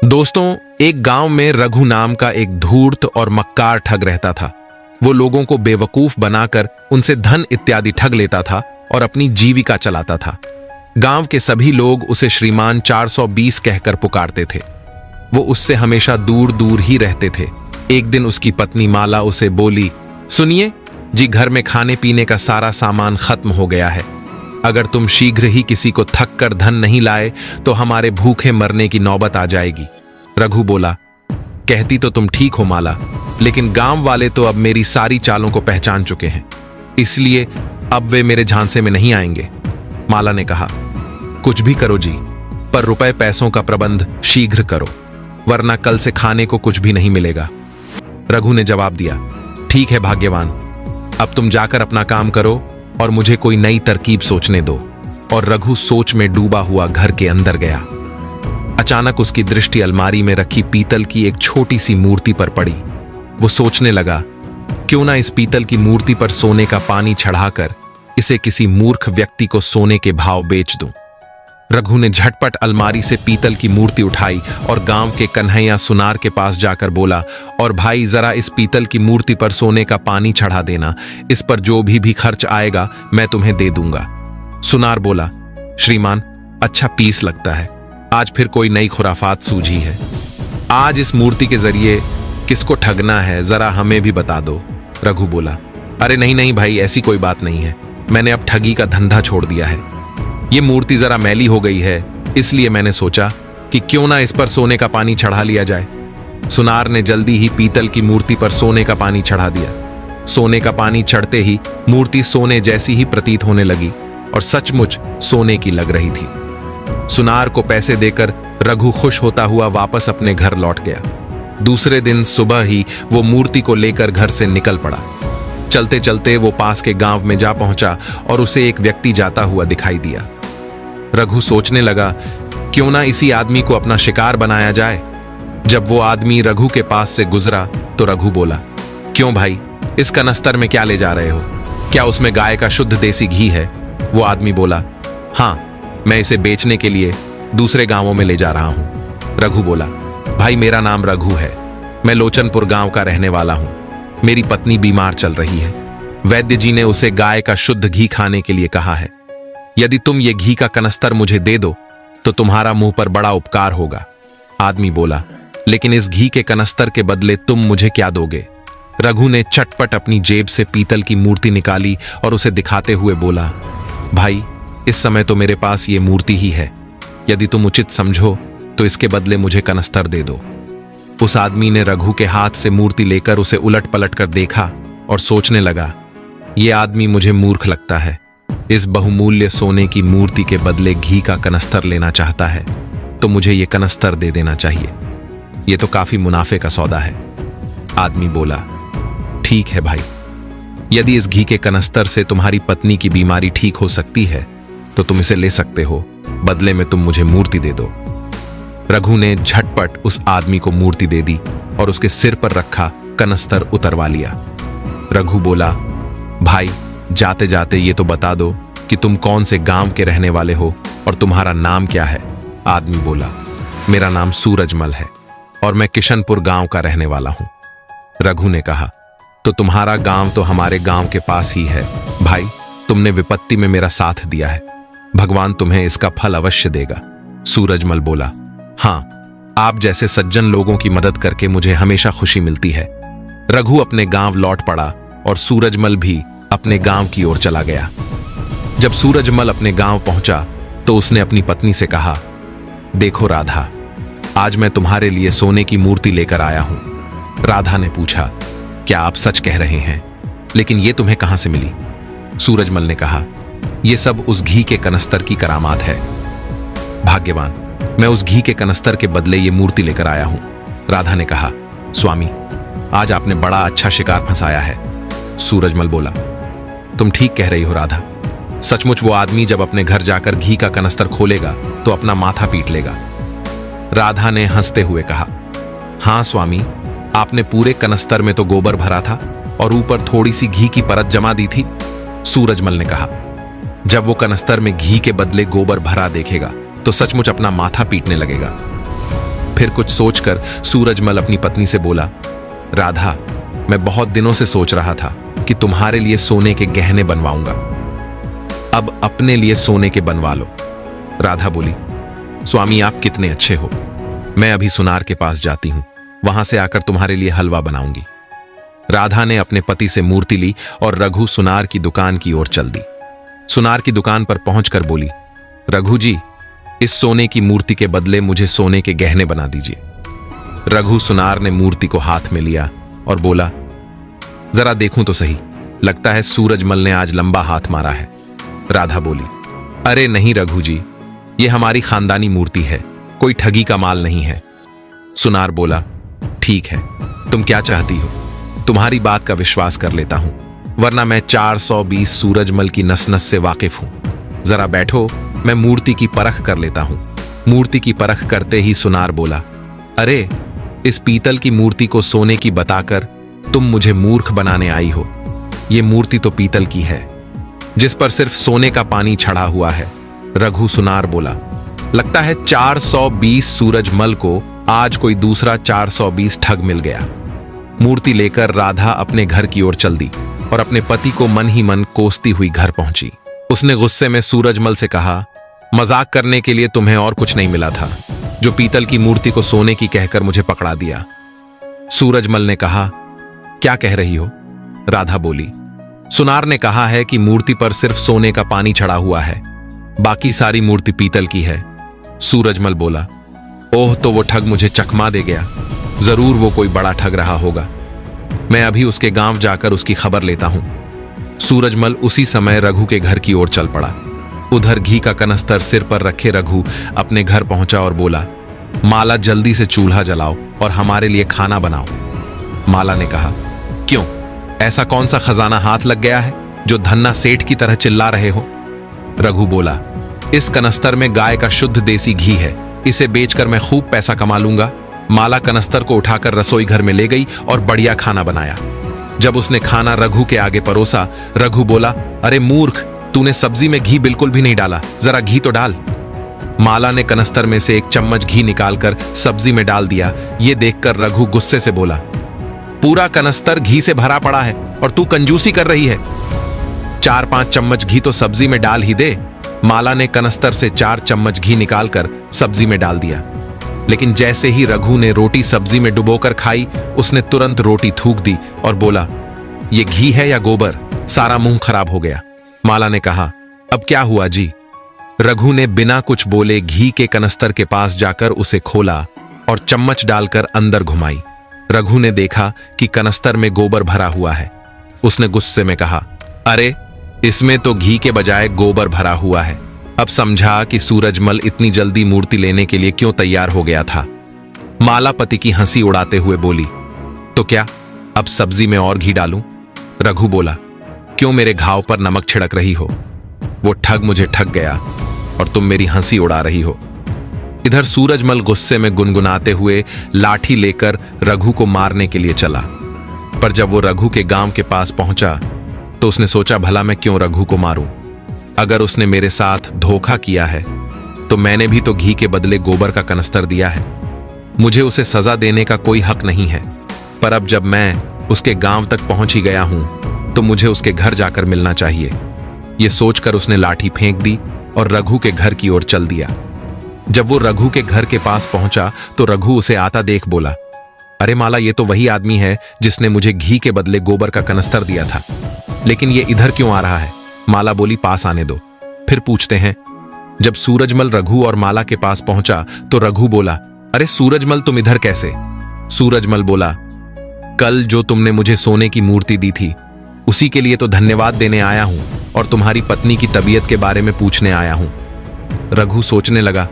दोस्तों, एक गांव में रघु नाम का एक धूर्त और मक्कार ठग रहता था। वो लोगों को बेवकूफ बनाकर उनसे धन इत्यादि ठग लेता था और अपनी जीविका चलाता था। गांव के सभी लोग उसे श्रीमान 420 कहकर पुकारते थे। वो उससे हमेशा दूर दूर ही रहते थे। एक दिन उसकी पत्नी माला उसे बोली, सुनिए जी, घर में खाने पीने का सारा सामान खत्म हो गया है। अगर तुम शीघ्र ही किसी को थक कर धन नहीं लाए तो हमारे भूखे मरने की नौबत आ जाएगी। रघु बोला, कहती तो तुम ठीक हो माला, लेकिन गांव वाले तो अब मेरी सारी चालों को पहचान चुके हैं, इसलिए अब वे मेरे झांसे में नहीं आएंगे। माला ने कहा, कुछ भी करो जी, पर रुपए पैसों का प्रबंध शीघ्र करो, वरना कल से खाने को कुछ भी नहीं मिलेगा। रघु ने जवाब दिया, ठीक है भाग्यवान, अब तुम जाकर अपना काम करो और मुझे कोई नई तरकीब सोचने दो। और रघु सोच में डूबा हुआ घर के अंदर गया। अचानक उसकी दृष्टि अलमारी में रखी पीतल की एक छोटी सी मूर्ति पर पड़ी। वो सोचने लगा, क्यों ना इस पीतल की मूर्ति पर सोने का पानी चढ़ाकर इसे किसी मूर्ख व्यक्ति को सोने के भाव बेच दूं। रघु ने झटपट अलमारी से पीतल की मूर्ति उठाई और गांव के कन्हैया सुनार के पास जाकर बोला, और भाई जरा इस पीतल की मूर्ति पर सोने का पानी चढ़ा देना, इस पर जो भी खर्च आएगा मैं तुम्हें दे दूंगा। सुनार बोला, श्रीमान अच्छा पीस लगता है, आज फिर कोई नई खुराफात सूझी है। आज इस मूर्ति के जरिए किसको ठगना है जरा हमें भी बता दो। रघु बोला, अरे नहीं नहीं भाई, ऐसी कोई बात नहीं है, मैंने अब ठगी का धंधा छोड़ दिया है। ये मूर्ति जरा मैली हो गई है, इसलिए मैंने सोचा कि क्यों ना इस पर सोने का पानी चढ़ा लिया जाए। सुनार ने जल्दी ही पीतल की मूर्ति पर सोने का पानी चढ़ा दिया। सोने का पानी चढ़ते ही मूर्ति सोने जैसी ही प्रतीत होने लगी और सचमुच सोने की लग रही थी। सुनार को पैसे देकर रघु खुश होता हुआ वापस अपने घर लौट गया। दूसरे दिन सुबह ही वो मूर्ति को लेकर घर से निकल पड़ा। चलते चलते वो पास के गांव में जा पहुंचा और उसे एक व्यक्ति जाता हुआ दिखाई दिया। रघु सोचने लगा, क्यों ना इसी आदमी को अपना शिकार बनाया जाए। जब वो आदमी रघु के पास से गुजरा तो रघु बोला, क्यों भाई, इस कनस्तर में क्या ले जा रहे हो? क्या उसमें गाय का शुद्ध देसी घी है? वो आदमी बोला, हाँ, मैं इसे बेचने के लिए दूसरे गांवों में ले जा रहा हूं। रघु बोला, भाई मेरा नाम रघु है, मैं लोचनपुर गांव का रहने वाला हूं। मेरी पत्नी बीमार चल रही है। वैद्य जी ने उसे गाय का शुद्ध घी खाने के लिए कहा है। यदि तुम ये घी का कनस्तर मुझे दे दो तो तुम्हारा मुंह पर बड़ा उपकार होगा। आदमी बोला, लेकिन इस घी के कनस्तर के बदले तुम मुझे क्या दोगे? रघु ने चटपट अपनी जेब से पीतल की मूर्ति निकाली और उसे दिखाते हुए बोला, भाई इस समय तो मेरे पास ये मूर्ति ही है, यदि तुम उचित समझो तो इसके बदले मुझे कनस्तर दे दो। उस आदमी ने रघु के हाथ से मूर्ति लेकर उसे उलट पलट कर देखा और सोचने लगा, ये आदमी मुझे मूर्ख लगता है। इस बहुमूल्य सोने की मूर्ति के बदले घी का कनस्तर लेना चाहता है, तो मुझे ये कनस्तर दे देना चाहिए। ये तो काफी मुनाफे का सौदा है। आदमी बोला, ठीक है भाई, यदि इस घी के कनस्तर से तुम्हारी पत्नी की बीमारी ठीक हो सकती है तो तुम इसे ले सकते हो, बदले में तुम मुझे मूर्ति दे दो। रघु ने झटपट उस आदमी को मूर्ति दे दी और उसके सिर पर रखा कनस्तर उतरवा लिया। रघु बोला, भाई जाते जाते ये तो बता दो कि तुम कौन से गांव के रहने वाले हो और तुम्हारा नाम क्या है? आदमी बोला, मेरा नाम सूरजमल है और मैं किशनपुर गांव का रहने वाला हूं। रघु ने कहा, तो तुम्हारा गांव तो हमारे गांव के पास ही है। भाई तुमने विपत्ति में मेरा साथ दिया है, भगवान तुम्हें इसका फल अवश्य देगा। सूरजमल बोला, हाँ, आप जैसे सज्जन लोगों की मदद करके मुझे हमेशा खुशी मिलती है। रघु अपने गांव लौट पड़ा और सूरजमल भी अपने गांव की ओर चला गया। जब सूरजमल अपने गांव पहुंचा तो उसने अपनी पत्नी से कहा, देखो राधा, आज मैं तुम्हारे लिए सोने की मूर्ति लेकर आया हूं। राधा ने पूछा, क्या आप सच कह रहे हैं? लेकिन ये तुम्हें कहां से मिली? सूरजमल ने कहा, यह सब उस घी के कनस्तर की करामात है। भाग्यवान, मैं उस घी के कनस्तर के बदले ये मूर्ति लेकर आया हूं। राधा ने कहा, स्वामी आज आपने बड़ा अच्छा शिकार फंसाया है। सूरजमल बोला, तुम ठीक कह रही हो राधा, सचमुच वो आदमी जब अपने घर जाकर घी का कनस्तर खोलेगा तो अपना माथा पीट लेगा। राधा ने हंसते हुए कहा, हां स्वामी, आपने पूरे कनस्तर में तो गोबर भरा था और ऊपर थोड़ी सी घी की परत जमा दी थी। सूरजमल ने कहा, जब वो कनस्तर में घी के बदले गोबर भरा देखेगा तो सचमुच अपना माथा पीटने लगेगा। फिर कुछ सोचकर सूरजमल अपनी पत्नी से बोला, राधा, मैं बहुत दिनों से सोच रहा था कि तुम्हारे लिए सोने के गहने बनवाऊंगा। अब अपने लिए सोने के बनवा लो। राधा बोली, स्वामी आप कितने अच्छे हो। मैं अभी सुनार के पास जाती हूं, वहां से आकर तुम्हारे लिए हलवा बनाऊंगी। राधा ने अपने पति से मूर्ति ली और रघु सुनार की दुकान की ओर चल दी। सुनार की दुकान पर पहुंचकर बोली, रघु जी, इस सोने की मूर्ति के बदले मुझे सोने के गहने बना दीजिए। रघु सुनार ने मूर्ति को हाथ में लिया और बोला, जरा देखूं तो सही, लगता है सूरजमल ने आज लंबा हाथ मारा है। राधा बोली, अरे नहीं रघु जी, यह हमारी खानदानी मूर्ति है, कोई ठगी का माल नहीं है। सुनार बोला, ठीक है, तुम क्या चाहती हो, तुम्हारी बात का विश्वास कर लेता हूं, वरना मैं 420 सूरजमल की नस नस से वाकिफ हूं। जरा बैठो, मैं मूर्ति की परख कर लेता हूं। मूर्ति की परख करते ही सुनार बोला, अरे इस पीतल की मूर्ति को सोने की बताकर तुम मुझे मूर्ख बनाने आई हो। यह मूर्ति तो पीतल की है, जिस पर सिर्फ सोने का पानी चढ़ा हुआ है। रघु सुनार बोला, लगता है 420 सूरजमल को आज कोई दूसरा 420 ठग मिल गया। मूर्ति लेकर राधा अपने घर की ओर चल दी और अपने पति को मन ही मन कोसती हुई घर पहुंची। उसने गुस्से में सूरजमल से कहा, मजाक करने के लिए तुम्हें और कुछ नहीं मिला था, जो पीतल की मूर्ति को सोने की कहकर मुझे पकड़ा दिया। सूरजमल ने कहा, क्या कह रही हो? राधा बोली, सुनार ने कहा है कि मूर्ति पर सिर्फ सोने का पानी चढ़ा हुआ है, बाकी सारी मूर्ति पीतल की है। सूरजमल बोला, ओह, तो वो ठग मुझे चकमा दे गया, जरूर वो कोई बड़ा ठग रहा होगा। मैं अभी उसके गांव जाकर उसकी खबर लेता हूं। सूरजमल उसी समय रघु के घर की ओर चल पड़ा। उधर घी का कनस्तर सिर पर रखे रघु अपने घर पहुंचा और बोला, माला जल्दी से चूल्हा जलाओ और हमारे लिए खाना बनाओ। माला ने कहा, क्यों, ऐसा कौन सा खजाना हाथ लग गया है जो धन्ना सेठ की तरह चिल्ला रहे हो? रघु बोला, इस कनस्तर में गाय का शुद्ध देसी घी है, इसे बेचकर मैं खूब पैसा कमा लूंगा। माला कनस्तर को उठाकर रसोई घर में ले गई और बढ़िया खाना बनाया। जब उसने खाना रघु के आगे परोसा, रघु बोला, अरे मूर्ख, तूने सब्जी में घी बिल्कुल भी नहीं डाला, जरा घी तो डाल। माला ने कनस्तर में से एक चम्मच घी निकालकर सब्जी में डाल दिया। यह देखकर रघु गुस्से से बोला, पूरा कनस्तर घी से भरा पड़ा है और तू कंजूसी कर रही है। 4-5 चम्मच घी तो सब्जी में डाल ही दे। माला ने कनस्तर से 4 चम्मच घी निकालकर सब्जी में डाल दिया, लेकिन जैसे ही रघु ने रोटी सब्जी में डुबोकर खाई, उसने तुरंत रोटी थूक दी और बोला, ये घी है या गोबर? सारा मुंह खराब हो गया। माला ने कहा, अब क्या हुआ जी? रघु ने बिना कुछ बोले घी के कनस्तर के पास जाकर उसे खोला और चम्मच डालकर अंदर घुमाई। रघु ने देखा कि कनस्तर में गोबर भरा हुआ है। उसने गुस्से में कहा, अरे इसमें तो घी के बजाय गोबर भरा हुआ है। अब समझा कि सूरजमल इतनी जल्दी मूर्ति लेने के लिए क्यों तैयार हो गया था। माला पति की हंसी उड़ाते हुए बोली, तो क्या अब सब्जी में और घी डालूं? रघु बोला, क्यों मेरे घाव पर नमक छिड़क रही हो? वो ठग मुझे ठग गया और तुम मेरी हंसी उड़ा रही हो। इधर सूरजमल गुस्से में गुनगुनाते हुए लाठी लेकर रघु को मारने के लिए चला, पर जब वो रघु के गांव के पास पहुंचा तो उसने सोचा, भला मैं क्यों रघु को मारूं? अगर उसने मेरे साथ धोखा किया है तो मैंने भी तो घी के बदले गोबर का कनस्तर दिया है। मुझे उसे सजा देने का कोई हक नहीं है, पर अब जब मैं उसके गांव तक पहुंच ही गया हूं तो मुझे उसके घर जाकर मिलना चाहिए। यह सोचकर उसने लाठी फेंक दी और रघु के घर की ओर चल दिया। जब वो रघु के घर के पास पहुंचा तो रघु उसे आता देख बोला, अरे माला, ये तो वही आदमी है जिसने मुझे घी के बदले गोबर का कनस्तर दिया था, लेकिन ये इधर क्यों आ रहा है? माला बोली, पास आने दो, फिर पूछते हैं। जब सूरजमल रघु और माला के पास पहुंचा तो रघु बोला, अरे सूरजमल, तुम इधर कैसे? सूरजमल बोला, कल जो तुमने मुझे सोने की मूर्ति दी थी उसी के लिए तो धन्यवाद देने आया हूं और तुम्हारी पत्नी की तबीयत के बारे में पूछने आया हूं। रघु सोचने लगा,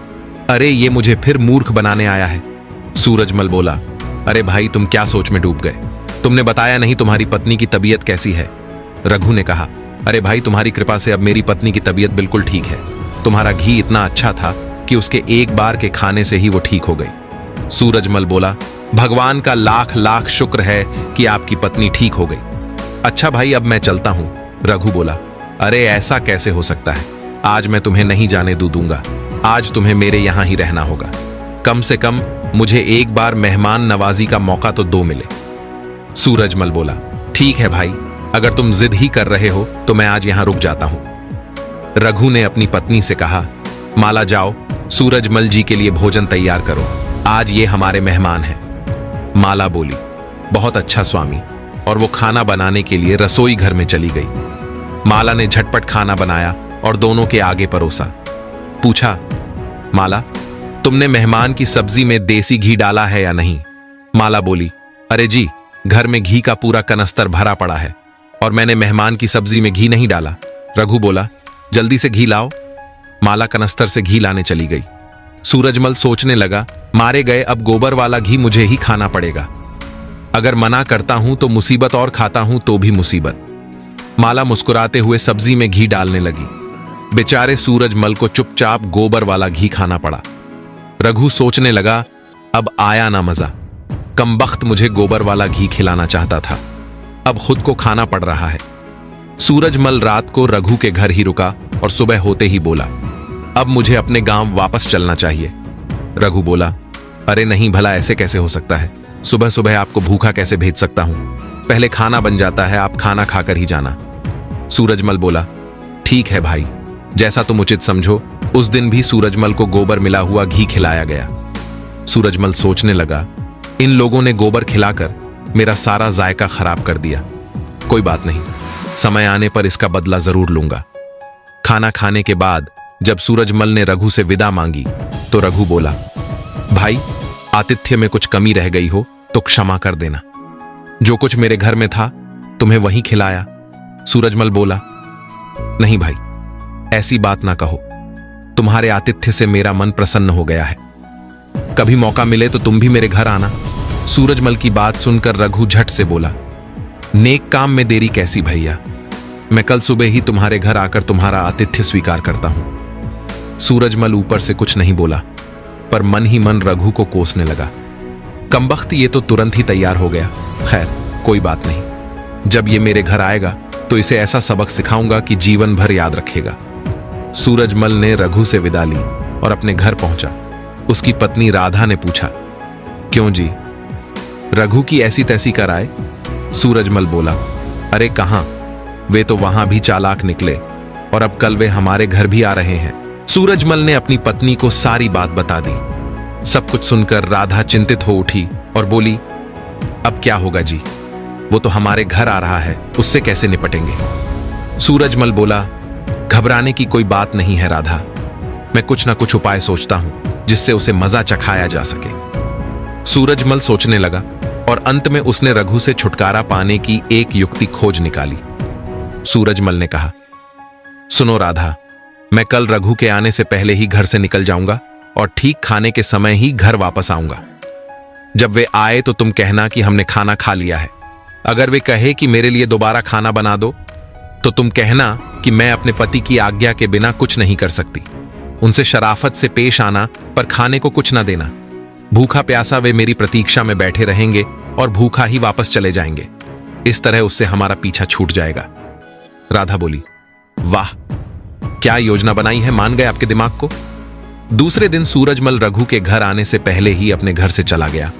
अरे ये मुझे फिर मूर्ख बनाने आया है। सूरजमल बोला, अरे भाई, तुम क्या सोच में डूब गए? तुमने बताया नहीं तुम्हारी पत्नी की तबीयत कैसी है। रघु ने कहा, अरे भाई, तुम्हारी कृपा से अब मेरी पत्नी की तबीयत बिल्कुल ठीक है। तुम्हारा घी इतना अच्छा था कि उसके एक बार के खाने से ही वो ठीक हो गई। सूरजमल बोला, भगवान का लाख लाख शुक्र है कि आपकी पत्नी ठीक हो गई। अच्छा भाई, अब मैं चलता हूं। रघु बोला, अरे ऐसा कैसे हो सकता है? आज मैं तुम्हें नहीं जाने दूंगा। आज तुम्हें मेरे यहां ही रहना होगा। कम से कम मुझे एक बार मेहमान नवाजी का मौका तो दो मिले। सूरजमल बोला, ठीक है भाई, अगर तुम जिद ही कर रहे हो तो मैं आज यहां रुक जाता हूं। रघु ने अपनी पत्नी से कहा, माला जाओ, सूरजमल जी के लिए भोजन तैयार करो, आज ये हमारे मेहमान हैं। माला बोली, बहुत अच्छा स्वामी, और वो खाना बनाने के लिए रसोई घर में चली गई। माला ने झटपट खाना बनाया और दोनों के आगे परोसा। पूछा, माला, तुमने मेहमान की सब्जी में देसी घी डाला है या नहीं? माला बोली, अरे जी, घर में घी का पूरा कनस्तर भरा पड़ा है और मैंने मेहमान की सब्जी में घी नहीं डाला। रघु बोला, जल्दी से घी लाओ। माला कनस्तर से घी लाने चली गई। सूरजमल सोचने लगा, मारे गए अब गोबर वाला घी मुझे ही खाना पड़ेगा। अगर मना करता हूं तो मुसीबत, और खाता हूं तो भी मुसीबत। माला मुस्कुराते हुए सब्जी में घी डालने लगी। बेचारे सूरजमल को चुपचाप गोबर वाला घी खाना पड़ा। रघु सोचने लगा, अब आया ना मजा, कमबख्त मुझे गोबर वाला घी खिलाना चाहता था, अब खुद को खाना पड़ रहा है। सूरजमल रात को रघु के घर ही रुका और सुबह होते ही बोला, अब मुझे अपने गांव वापस चलना चाहिए। रघु बोला, अरे नहीं, भला ऐसे कैसे हो सकता है? सुबह सुबह आपको भूखा कैसे भेज सकता हूं? पहले खाना बन जाता है, आप खाना खाकर ही जाना। सूरजमल बोला, ठीक है भाई, जैसा तुम उचित समझो। उस दिन भी सूरजमल को गोबर मिला हुआ घी खिलाया गया। सूरजमल सोचने लगा, इन लोगों ने गोबर खिलाकर मेरा सारा जायका खराब कर दिया। कोई बात नहीं, समय आने पर इसका बदला जरूर लूंगा। खाना खाने के बाद जब सूरजमल ने रघु से विदा मांगी तो रघु बोला, भाई, आतिथ्य में कुछ कमी रह गई हो तो क्षमा कर देना। जो कुछ मेरे घर में था तुम्हें वहीं खिलाया। सूरजमल बोला, नहीं भाई, ऐसी बात ना कहो, तुम्हारे आतिथ्य से मेरा मन प्रसन्न हो गया है। कभी मौका मिले तो तुम भी मेरे घर आना। सूरजमल की बात सुनकर रघु झट से बोला, नेक काम में देरी कैसी भैया, मैं कल सुबह ही तुम्हारे घर आकर तुम्हारा आतिथ्य स्वीकार करता हूं। सूरजमल ऊपर से कुछ नहीं बोला, पर मन ही मन रघु को कोसने लगा। कमबख्त ये तो तुरंत ही तैयार हो गया। खैर, कोई बात नहीं, जब ये मेरे घर आएगा तो इसे ऐसा सबक सिखाऊंगा कि जीवन भर याद रखेगा। सूरजमल ने रघु से विदा ली और अपने घर पहुंचा। उसकी पत्नी राधा ने पूछा, क्यों जी, रघु की ऐसी तैसी कराए? सूरजमल बोला, अरे कहां, वे तो वहां भी चालाक निकले और अब कल वे हमारे घर भी आ रहे हैं। सूरजमल ने अपनी पत्नी को सारी बात बता दी। सब कुछ सुनकर राधा चिंतित हो उठी और बोली, अब क्या होगा जी, वो तो हमारे घर आ रहा है, उससे कैसे निपटेंगे? सूरजमल बोला, घबराने की कोई बात नहीं है राधा, मैं कुछ ना कुछ उपाय सोचता हूं जिससे उसे मजा चखाया जा सके। सूरजमल सोचने लगा और अंत में उसने रघु से छुटकारा पाने की एक युक्ति खोज निकाली। सूरजमल ने कहा, सुनो राधा, मैं कल रघु के आने से पहले ही घर से निकल जाऊंगा और ठीक खाने के समय ही घर वापस आऊंगा। जब वे आए तो तुम कहना कि हमने खाना खा लिया है। अगर वे कहे कि मेरे लिए दोबारा खाना बना दो तो तुम कहना कि मैं अपने पति की आज्ञा के बिना कुछ नहीं कर सकती। उनसे शराफत से पेश आना, पर खाने को कुछ ना देना। भूखा प्यासा वे मेरी प्रतीक्षा में बैठे रहेंगे और भूखा ही वापस चले जाएंगे। इस तरह उससे हमारा पीछा छूट जाएगा। राधा बोली, वाह, क्या योजना बनाई है, मान गए आपके दिमाग को। दूसरे दिन सूरजमल रघु के घर आने से पहले ही अपने घर से चला गया।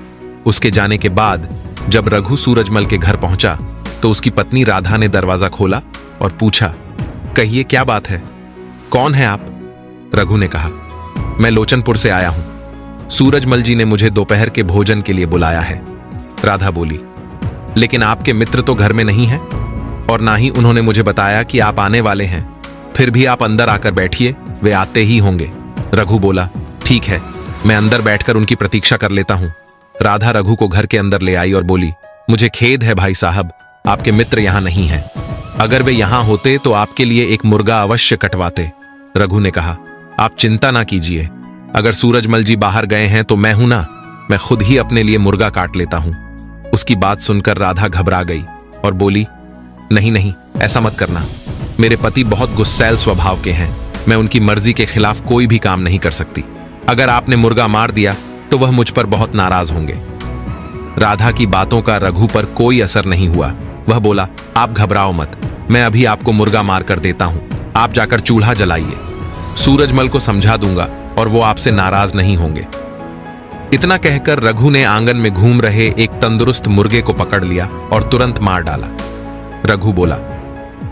उसके जाने के बाद जब रघु सूरजमल के घर पहुंचा तो उसकी पत्नी राधा ने दरवाजा खोला और पूछा, कहिए क्या बात है, कौन है आप? रघु ने कहा, मैं लोचनपुर से आया हूं। सूरजमल जी ने मुझे दोपहर के भोजन के लिए बुलाया है। राधा बोली, लेकिन आपके मित्र तो घर में नहीं है और ना ही उन्होंने मुझे बताया कि आप आने वाले हैं। फिर भी आप अंदर आकर बैठिए, वे आते ही होंगे। रघु बोला, ठीक है, मैं अंदर बैठकर उनकी प्रतीक्षा कर लेता हूं। राधा रघु को घर के अंदर ले आई और बोली, मुझे खेद है भाई साहब, आपके मित्र यहां नहीं हैं। अगर वे यहां होते तो आपके लिए एक मुर्गा अवश्य कटवाते। रघु ने कहा, आप चिंता ना कीजिए, अगर सूरजमल जी बाहर गए हैं तो मैं हूं ना, मैं खुद ही अपने लिए मुर्गा काट लेता हूं। उसकी बात सुनकर राधा घबरा गई और बोली, नहीं नहीं, ऐसा मत करना, मेरे पति बहुत गुस्सैल स्वभाव के हैं, मैं उनकी मर्जी के खिलाफ कोई भी काम नहीं कर सकती। अगर आपने मुर्गा मार दिया तो वह मुझ पर बहुत नाराज होंगे। राधा की बातों का रघु पर कोई असर नहीं हुआ। वह बोला, आप घबराओ मत, मैं अभी आपको मुर्गा मार कर देता हूं, आप जाकर चूल्हा जलाइए। सूरजमल को समझा दूंगा और वो आपसे नाराज नहीं होंगे। इतना कहकर रघु ने आंगन में घूम रहे एक तंदुरुस्त मुर्गे को पकड़ लिया और तुरंत मार डाला। रघु बोला,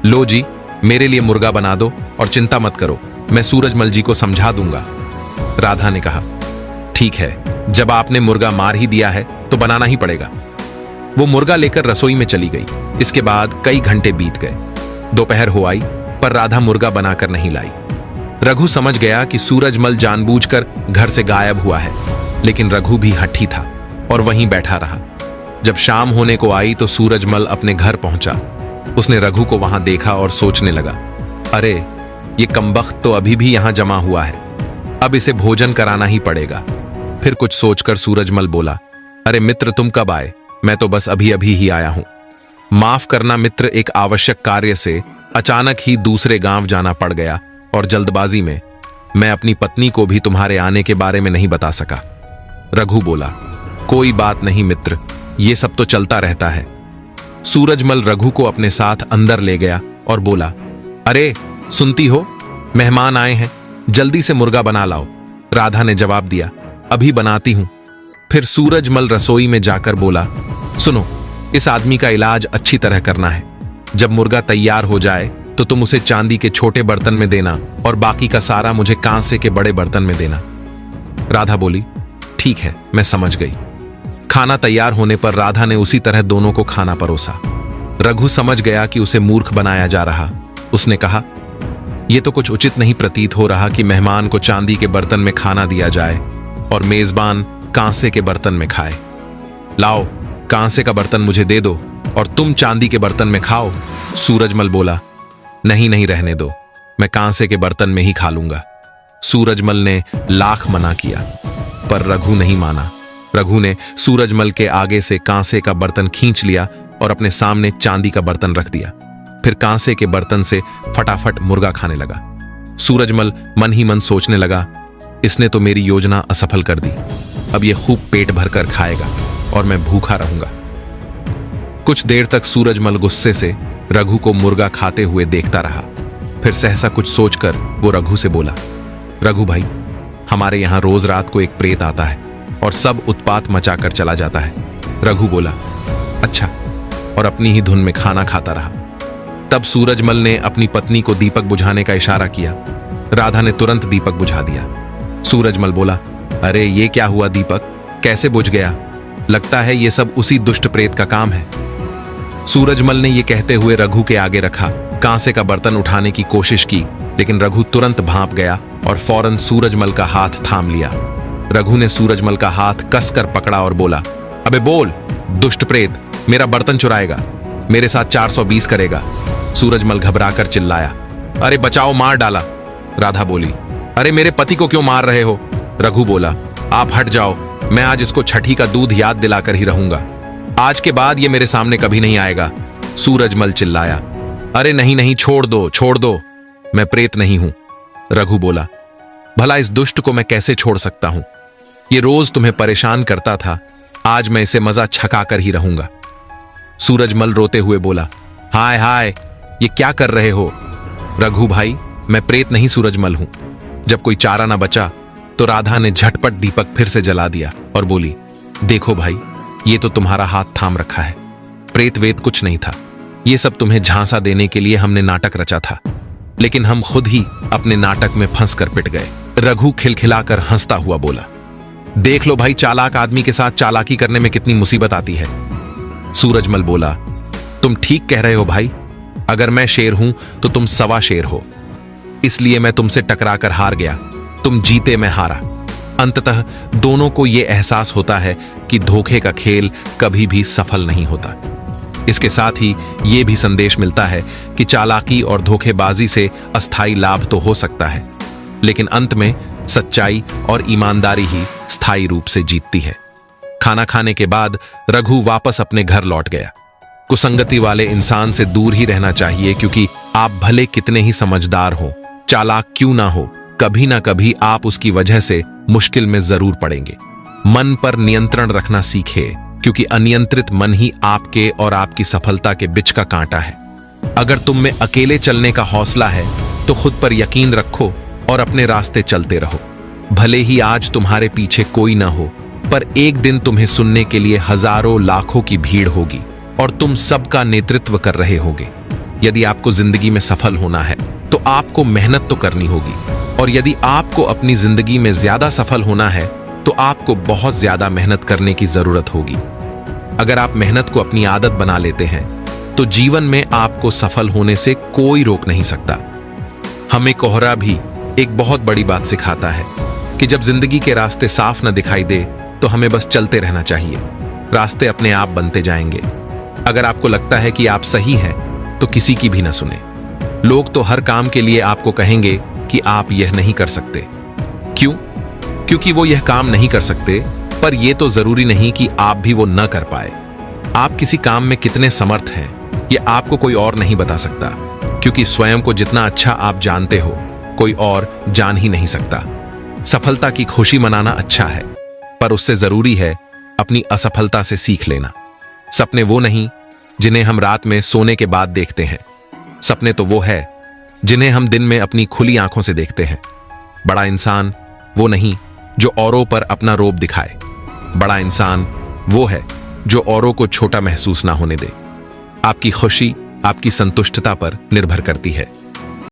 लो जी, मेरे लिए मुर्गा बना दो और चिंता मत करो, मैं सूरजमल जी को समझा दूंगा। राधा ने कहा, ठीक है, जब आपने मुर्गा मार ही दिया है तो बनाना ही पड़ेगा। वो मुर्गा लेकर रसोई में चली गई। इसके बाद कई घंटे बीत गए। दोपहर हो आई पर राधा मुर्गा बनाकर नहीं लाई। रघु समझ गया कि सूरजमल जानबूझकर घर से गायब हुआ है, लेकिन रघु भी हठी था और वहीं बैठा रहा। जब शाम होने को आई तो सूरजमल अपने घर पहुंचा। उसने रघु को वहां देखा और सोचने लगा, अरे ये कमबख्त तो अभी भी यहां जमा हुआ है, अब इसे भोजन कराना ही पड़ेगा। फिर कुछ सोचकर सूरजमल बोला, अरे मित्र, तुम कब आए? मैं तो बस अभी अभी ही आया हूं। माफ करना मित्र, एक आवश्यक कार्य से अचानक ही दूसरे गांव जाना पड़ गया और जल्दबाजी में मैं अपनी पत्नी को भी तुम्हारे आने के बारे में नहीं बता सका। रघु बोला, कोई बात नहीं मित्र, ये सब तो चलता रहता है। सूरजमल रघु को अपने साथ अंदर ले गया और बोला, अरे सुनती हो, मेहमान आए हैं, जल्दी से मुर्गा बना लाओ। राधा ने जवाब दिया, अभी बनाती हूं। फिर सूरजमल रसोई में जाकर बोला, सुनो, इस आदमी का इलाज अच्छी तरह करना है। जब मुर्गा तैयार हो जाए तो तुम उसे चांदी के छोटे बर्तन में देना और बाकी का सारा मुझे कांसे के बड़े बर्तन में देना। राधा बोली, ठीक है, मैं समझ गई। खाना तैयार होने पर राधा ने उसी तरह दोनों को खाना परोसा। रघु समझ गया कि उसे मूर्ख बनाया जा रहा। उसने कहा, यह तो कुछ उचित नहीं प्रतीत हो रहा कि मेहमान को चांदी के बर्तन में खाना दिया जाए और मेजबान कांसे के बर्तन में खाए। लाओ, कांसे का बर्तन मुझे दे दो और तुम चांदी के बर्तन में खाओ। सूरजमल बोला, नहीं नहीं, रहने दो, मैं कांसे के बर्तन में ही खा लूंगा। सूरजमल ने लाख मना किया पर रघु नहीं माना। रघु ने सूरजमल के आगे से कांसे का बर्तन खींच लिया और अपने सामने चांदी का बर्तन रख दिया। फिर कांसे के बर्तन से फटाफट मुर्गा खाने लगा। सूरजमल मन ही मन सोचने लगा, इसने तो मेरी योजना असफल कर दी। अब यह खूब पेट भरकर खाएगा और मैं भूखा रहूंगा। कुछ देर तक सूरजमल गुस्से से रघु को मुर्गा खाते हुए देखता रहा। फिर सहसा कुछ सोचकर वो रघु से बोला, रघु भाई, हमारे यहां रोज रात को एक प्रेत आता है और सब उत्पात मचाकर चला जाता है। रघु बोला, अच्छा, और अपनी ही धुन में खाना खाता रहा। तब सूरजमल ने अपनी पत्नी को दीपक बुझाने का इशारा किया। राधा ने तुरंत दीपक बुझा दिया। सूरजमल बोला, अरे ये क्या हुआ दीपक, कैसे बुझ गया? लगता है ये सब उसी दुष्ट प्रेत का काम है। सूरजमल ने यह कहते हुए रघु के आगे रखा कांसे का बर्तन उठाने की कोशिश की, लेकिन रघु तुरंत भांप गया और फौरन सूरजमल का हाथ थाम लिया। रघु ने सूरजमल का हाथ कसकर पकड़ा और बोला, अबे बोल दुष्ट प्रेत, मेरा बर्तन चुराएगा, मेरे साथ 420 करेगा। सूरजमल घबराकर चिल्लाया, अरे बचाओ, मार डाला। राधा बोली, अरे मेरे पति को क्यों मार रहे हो? रघु बोला, आप हट जाओ, मैं आज इसको छठी का दूध याद दिलाकर ही रहूंगा। आज के बाद ये मेरे सामने कभी नहीं आएगा। सूरजमल चिल्लाया, अरे नहीं नहीं, छोड़ दो छोड़ दो, मैं प्रेत नहीं हूं। रघु बोला, भला इस दुष्ट को मैं कैसे छोड़ सकता हूं? ये रोज तुम्हें परेशान करता था, आज मैं इसे मजा छकाकर ही रहूंगा। सूरजमल रोते हुए बोला, हाय हाय, ये क्या कर रहे हो? रघु भाई, मैं प्रेत नहीं सूरजमल हूं। जब कोई चारा ना बचा तो राधा ने झटपट दीपक फिर से जला दिया और बोली, देखो भाई, ये तो तुम्हारा हाथ थाम रखा है, प्रेत वेत कुछ नहीं था। ये सब तुम्हें झांसा देने के लिए हमने नाटक रचा था, लेकिन हम खुद ही अपने नाटक में फंस कर पिट गए। रघु खिलखिलाकर हंसता हुआ बोला, देख लो भाई, चालाक आदमी के साथ चालाकी करने में कितनी मुसीबत आती है। सूरजमल बोला, तुम ठीक कह रहे हो भाई, अगर मैं शेर हूं तो तुम सवा शेर हो, इसलिए मैं तुमसे टकराकर हार गया, तुम जीते मैं हारा। अंततः दोनों को यह एहसास होता है कि धोखे का खेल कभी भी सफल नहीं होता। इसके साथ ही यह भी संदेश मिलता है कि चालाकी और धोखेबाजी से अस्थायी लाभ तो हो सकता है, लेकिन अंत में सच्चाई और ईमानदारी ही स्थायी रूप से जीतती है। खाना खाने के बाद रघु वापस अपने घर लौट गया। कुसंगति वाले इंसान से दूर ही रहना चाहिए, क्योंकि आप भले कितने ही समझदार हो, चालाक क्यों ना हो, कभी ना कभी आप उसकी वजह से मुश्किल में जरूर पड़ेंगे। मन पर नियंत्रण रखना सीखे, क्योंकि अनियंत्रित मन ही आपके और आपकी सफलता के बीच का कांटा है। अगर तुम में अकेले चलने का हौसला है तो खुद पर यकीन रखो और अपने रास्ते चलते रहो। भले ही आज तुम्हारे पीछे कोई ना हो, पर एक दिन तुम्हें सुनने के लिए हजारों लाखों की भीड़ होगी और तुम सबका नेतृत्व कर रहे होगे। यदि आपको जिंदगी में सफल होना है तो आपको मेहनत तो करनी होगी, और यदि आपको अपनी जिंदगी में ज्यादा सफल होना है तो आपको बहुत ज्यादा मेहनत करने की जरूरत होगी। अगर आप मेहनत को अपनी आदत बना लेते हैं तो जीवन में आपको सफल होने से कोई रोक नहीं सकता। हमें कोहरा भी एक बहुत बड़ी बात सिखाता है कि जब जिंदगी के रास्ते साफ न दिखाई दे तो हमें बस चलते रहना चाहिए। रास्ते अपने आप बनते जाएंगे। अगर आपको लगता है कि आप सही हैं तो किसी की भी न सुने। लोग तो हर काम के लिए आपको कहेंगे कि आप यह नहीं कर सकते। क्यों? क्योंकि वो यह काम नहीं कर सकते, पर यह तो जरूरी नहीं कि आप भी वो न कर पाए। आप किसी काम में कितने समर्थ हैं ये आपको कोई और नहीं बता सकता, क्योंकि स्वयं को जितना अच्छा आप जानते हो कोई और जान ही नहीं सकता। सफलता की खुशी मनाना अच्छा है, पर उससे जरूरी है अपनी असफलता से सीख लेना। सपने वो नहीं जिन्हें हम रात में सोने के बाद देखते हैं। सपने तो वो है जिन्हें हम दिन में अपनी खुली आंखों से देखते हैं। बड़ा इंसान वो नहीं जो औरों पर अपना रोब दिखाए। बड़ा इंसान वो है जो औरों को छोटा महसूस ना होने दे। आपकी खुशी आपकी संतुष्टता पर निर्भर करती है।